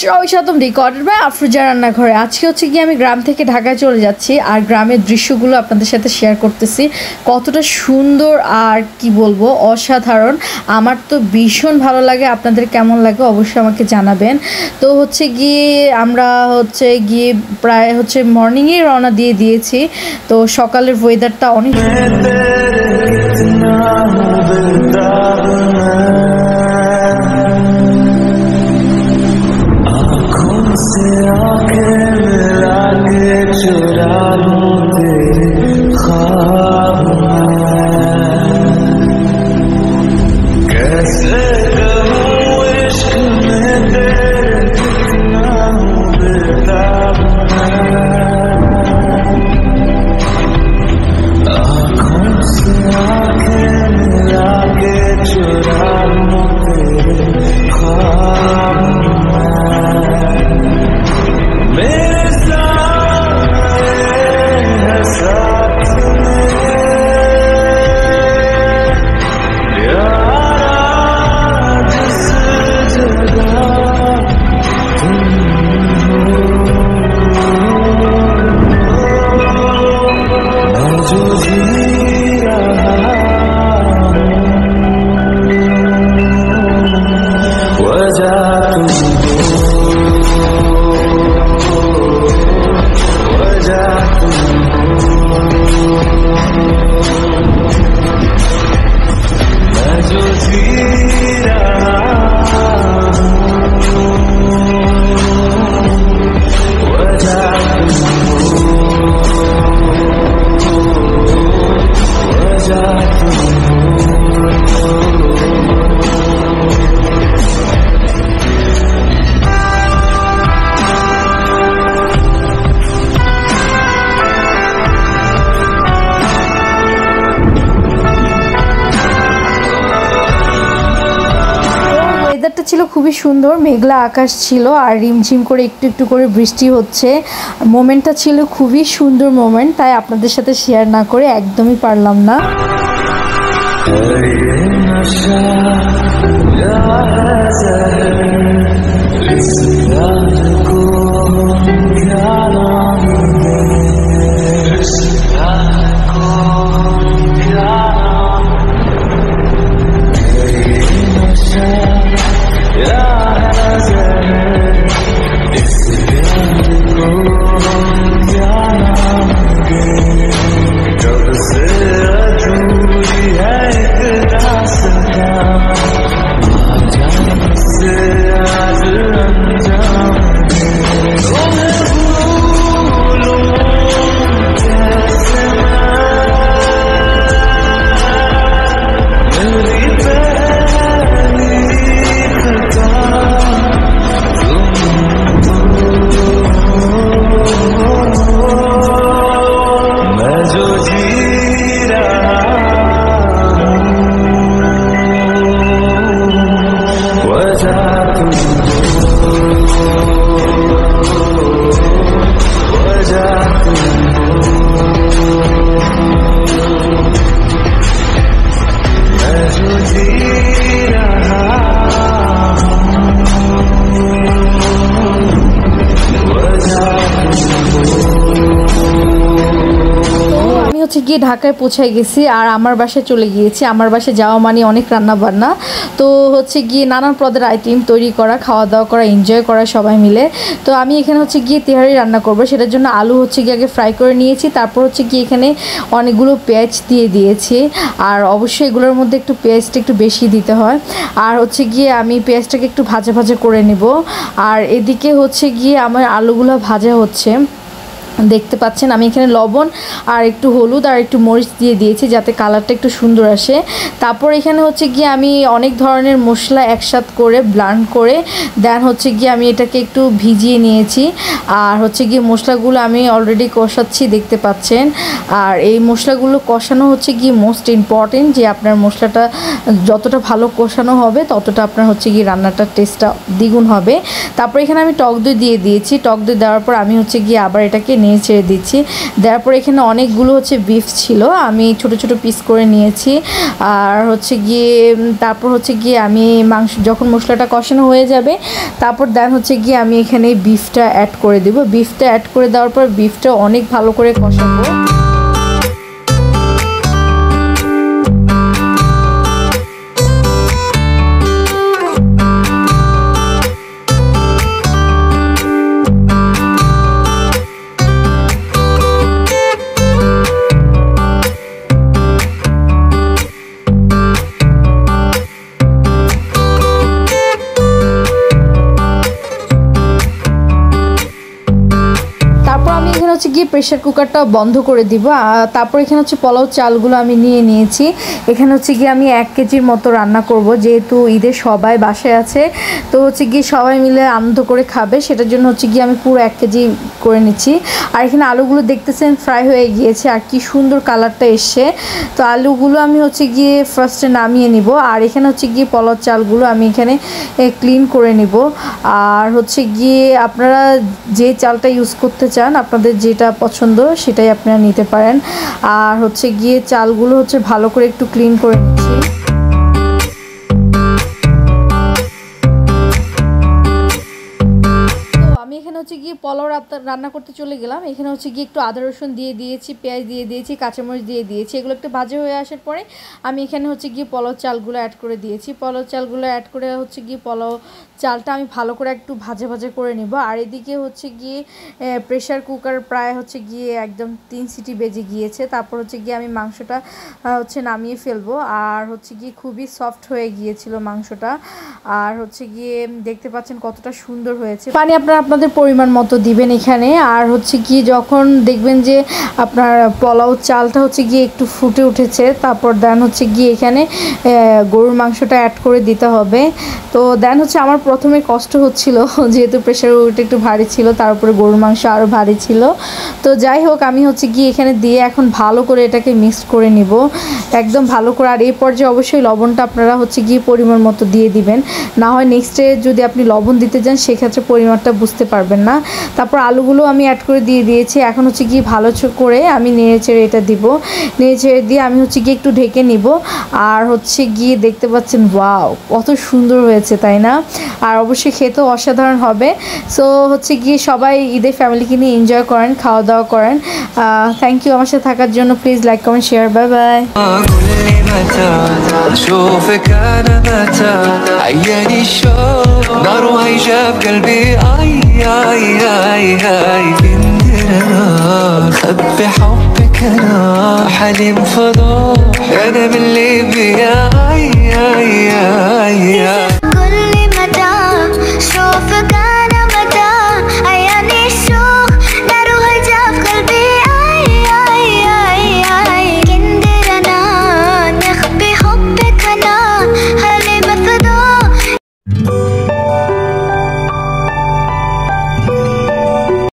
স্বাগতম recorded by Afroza রান্নাঘরে। আজকে হচ্ছে গিয়ে আমি গ্রাম থেকে ঢাকায় চলে যাচ্ছি আর গ্রামের দৃশ্যগুলো আপনাদের সাথে শেয়ার করতেছি। কতটা সুন্দর আর কি বলবো, অসাধারণ। আমার তো ভীষণ ভালো লাগে, আপনাদের কেমন লাগে অবশ্যই আমাকে জানাবেন। তো হচ্ছে গিয়ে আমরা প্রায় মর্নিংয়ে রওনা দিয়ে দিয়েছি। তো সকালের ওয়েদারটা অনেক ছিল খুবই সুন্দর। মেঘলা আকাশ ছিল আর রিমঝিম করে একটু একটু করে বৃষ্টি হচ্ছে। মোমেন্টটা ছিল খুবই সুন্দর মোমেন্ট, তাই আপনাদের সাথে শেয়ার না করে একদমই পারলাম না। গিয়ে ঢাকায় পৌঁছায় গেছি আর আমার বাসায় চলে গিয়েছি। আমার বাসায় যাওয়া মানে অনেক রান্না বান্না। তো গিয়ে নানান পদের আইটেম তৈরি করা, খাওয়া দাওয়া করা, এনজয় করা সবাই মিলে। তো আমি এখানে গিয়ে তেহারি রান্না করব, সেটার জন্য আলু গিয়ে আগে ফ্রাই করে নিয়েছি। তারপর গিয়ে এখানে অনেকগুলো পেঁয়াজ দিয়ে দিয়েছি। আর অবশ্যই এগুলোর মধ্যে একটু পেঁয়াজটা একটু বেশি দিতে হয়। আর গিয়ে আমি পেঁয়াজটাকে একটু ভাজা ভাজা করে নেব। আর এদিকে গিয়ে আমার আলুগুলো ভাজা হচ্ছে। দেখতে পাচ্ছেন আমি এখানে লবণ আর একটু হলুদ আর একটু মরিচ দিয়ে দিয়েছি যাতে কালারটা একটু সুন্দর আসে। তারপর এখানে গিয়ে আমি অনেক ধরনের মশলা একসাথে করে ব্লেন্ড করে দেন গিয়ে আমি এটাকে একটু ভিজিয়ে নিয়েছি। আর গিয়ে মশলাগুলো আমি অলরেডি কষাচ্ছি, দেখতে পাচ্ছেন। আর এই মশলাগুলো কষানো গিয়ে মোস্ট ইম্পর্টেন্ট, যে আপনার মশলাটা যতটা ভালো কষানো হবে ততটা আপনার গিয়ে রান্নাটার টেস্টটা দ্বিগুণ হবে। তারপর এখানে আমি টক দই দিয়ে দিয়েছি। টক দই দেওয়ার পর আমি গিয়ে আবার এটাকে নেড়ে চেড়ে দিচ্ছি। দেওয়ার পর এখানে অনেকগুলো হচ্ছে বিফ ছিল, আমি ছোট ছোট পিস করে নিয়েছি। আর হচ্ছে গিয়ে তারপর হচ্ছে গিয়ে আমি মাংস যখন মশলাটা কষানো হয়ে যাবে তারপর দেন হচ্ছে গিয়ে আমি এখানে বিফটা অ্যাড করে দেব। বিফটা অ্যাড করে দেওয়ার পর বিফটা অনেক ভালো করে কষাবো। হচ্ছে গিয়ে প্রেসার কুকারটা বন্ধ করে দিব। তারপর এখানে হচ্ছে পোলাও চালগুলো আমি নিয়ে নিয়েছি। এখানে হচ্ছে গিয়ে আমি 1 কেজির মতো রান্না করব, যেহেতু ঈদে সবাই বাসায় আছে, তো হচ্ছে গিয়ে সবাই মিলে আনন্দ করে খাবে, সেটার জন্য হচ্ছে গিয়ে আমি পুরো 1 কেজি করে নিচ্ছি। আর এখানে আলুগুলো দেখতেছেন ফ্রাই হয়ে গিয়েছে আর কি সুন্দর কালারটা এসছে। তো আলুগুলো আমি হচ্ছে গিয়ে ফার্স্টে নামিয়ে নিব। আর এখানে হচ্ছে গিয়ে পোলাও চালগুলো আমি এখানে ক্লিন করে নিব। আর হচ্ছে গিয়ে আপনারা যে চালটা ইউজ করতে চান, আপনাদের যেটা পছন্দ সেটাই আপনারা নিতে পারেন। আর হচ্ছে গিয়ে চালগুলো হচ্ছে ভালো করে একটু ক্লিন করে নিচ্ছি। এখানে হচ্ছে গিয়ে পোলাও রান্না করতে চলে গেলাম। এখানে হচ্ছে গিয়ে একটু আদা রসুন দিয়ে দিয়েছি, পেঁয়াজ দিয়ে দিয়েছি, কাঁচামরিচ দিয়ে দিয়েছি। এগুলো একটু ভাজা হয়ে আসার পরে আমি এখানে হচ্ছে গিয়ে পোলাও চালগুলো অ্যাড করে দিয়েছি। পোলাও চালগুলো অ্যাড করে হচ্ছে গিয়ে পোলাও চালটা আমি ভালো করে একটু ভাজা ভাজা করে নিব। আর এদিকে হচ্ছে গিয়ে প্রেসার কুকার প্রায় হচ্ছে গিয়ে একদম 3 সিটি বেজে গিয়েছে। তারপর হচ্ছে গিয়ে আমি মাংসটা হচ্ছে নামিয়ে ফেলবো। আর হচ্ছে গিয়ে খুবই সফট হয়ে গিয়েছিল মাংসটা। আর হচ্ছে গিয়ে দেখতে পাচ্ছেন কতটা সুন্দর হয়েছে। পানি আপনারা আপনাদের পরিমাণ মতো দিবেন এখানে। আর হচ্ছে গিয়ে যখন দেখবেন যে আপনার পোলাও চালটা হচ্ছে গিয়ে একটু ফুটে উঠেছে, তারপর দেন হচ্ছে গিয়ে এখানে গরুর মাংসটা অ্যাড করে দিতে হবে। তো দেন হচ্ছে আমার প্রথমে কষ্ট হচ্ছিল, যেহেতু প্রেশার কুকারটা একটু ভারী ছিল, তার উপরে গরুর মাংস আরও ভারী ছিল। তো যাই হোক, আমি হচ্ছে গিয়ে এখানে দিয়ে এখন ভালো করে এটাকে মিক্স করে নিব একদম ভালো করে। আর এই পর্যায়ে অবশ্যই লবণটা আপনারা হচ্ছে গিয়ে পরিমাণ মতো দিয়ে দিবেন, না হয় নেক্সটে যদি আপনি লবণ দিতে যান সেক্ষেত্রে পরিমাণটা বুঝতে পারবেন না। তারপর আলুগুলো আমি অ্যাড করে দিয়ে দিয়েছি। এখন হচ্ছে গিয়ে ভালো করে আমি নেড়ে চেড়ে এটা দিব। নেড়ে চেড়ে দিয়ে আমি হচ্ছে গিয়ে একটু ঢেকে নিব। আর হচ্ছে গিয়ে দেখতে পাচ্ছেন ওয়াও কত সুন্দর হয়েছে, তাই না? আর অবশ্যই খেতেও অসাধারণ হবে। সো হচ্ছে গিয়ে সবাই ঈদের ফ্যামিলিকে নিয়ে এনজয় করেন, খাওয়া দাওয়া করেন। থ্যাংক ইউ আমার সাথে থাকার জন্য। Please like comment share. Bye bye. اشوفك انا متى عياني الشوق نار وهيجا بقلبي اي اي اي اي كنت خبي حبك انا حليم فضوح انا من اللي